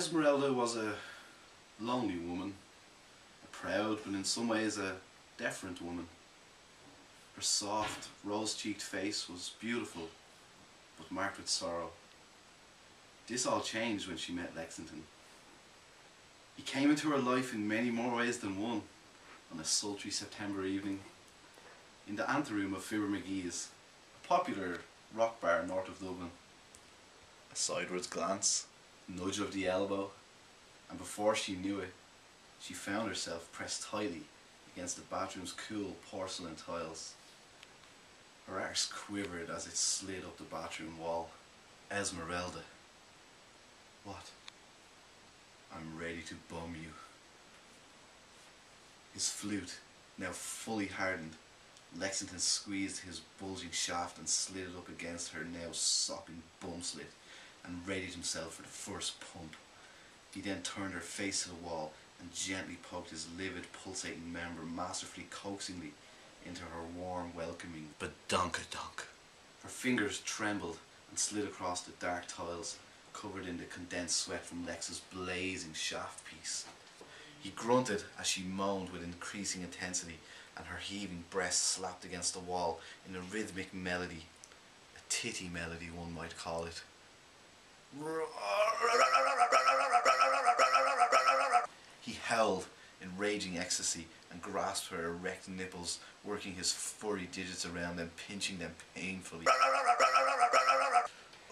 Esmeralda was a lonely woman, a proud but in some ways a deferent woman. Her soft, rose-cheeked face was beautiful, but marked with sorrow. This all changed when she met Lexington. He came into her life in many more ways than one on a sultry September evening in the anteroom of Fibber McGee's, a popular rock bar north of Dublin. A sidewards glance, nudge of the elbow, and before she knew it, she found herself pressed tightly against the bathroom's cool porcelain tiles. Her arse quivered as it slid up the bathroom wall. Esmeralda. What? I'm ready to bum you. His flute, now fully hardened, Lexington squeezed his bulging shaft and slid it up against her now sopping bum slit and readied himself for the first pump. He then turned her face to the wall and gently poked his livid, pulsating member masterfully, coaxingly into her warm, welcoming badonkadonk. Her fingers trembled and slid across the dark tiles, covered in the condensed sweat from Lex's blazing shaft piece. He grunted as she moaned with increasing intensity, and her heaving breast slapped against the wall in a rhythmic melody, a tittie melody one might call it. He howled in raging ecstasy and grasped her erect nipples, working his furry digits around them, pinching them painfully.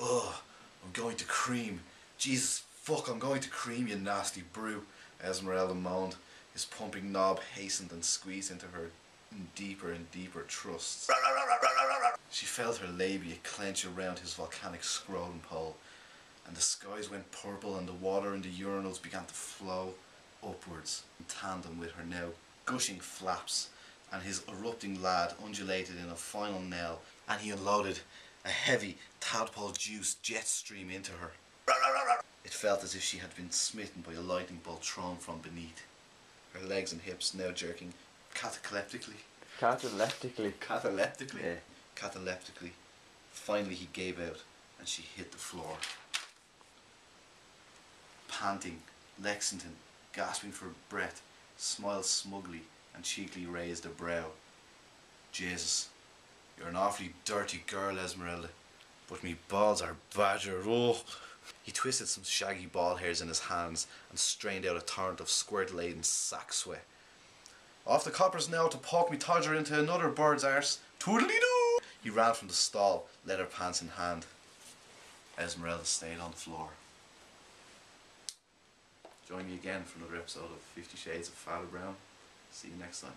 Ugh, I'm going to cream. Jesus fuck, I'm going to cream, you nasty brew, Esmeralda moaned. His pumping knob hastened and squeezed into her in deeper and deeper thrusts. She felt her labia clench around his volcanic scrotum pole, and the skies went purple and the water in the urinals began to flow upwards in tandem with her now gushing flaps, and his erupting lad undulated in a final knell, and he unloaded a heavy tadpole juice jet stream into her. It felt as if she had been smitten by a lightning bolt thrown from beneath, her legs and hips now jerking cataleptically. Cataleptically? Yeah. Cataleptically. Finally he gave out and she hit the floor. Panting, Lexington, gasping for breath, smiled smugly and cheekily raised a brow. Jesus, you're an awfully dirty girl, Esmeralda, but me balls are badger. Oh. He twisted some shaggy ball hairs in his hands and strained out a torrent of squirt-laden sack sweat. Off the coppers now to poke me todger into another bird's arse. Toodly-doo! He ran from the stall, leather pants in hand. Esmeralda stayed on the floor. Join me again for another episode of 50 Shades of Father Brown. See you next time.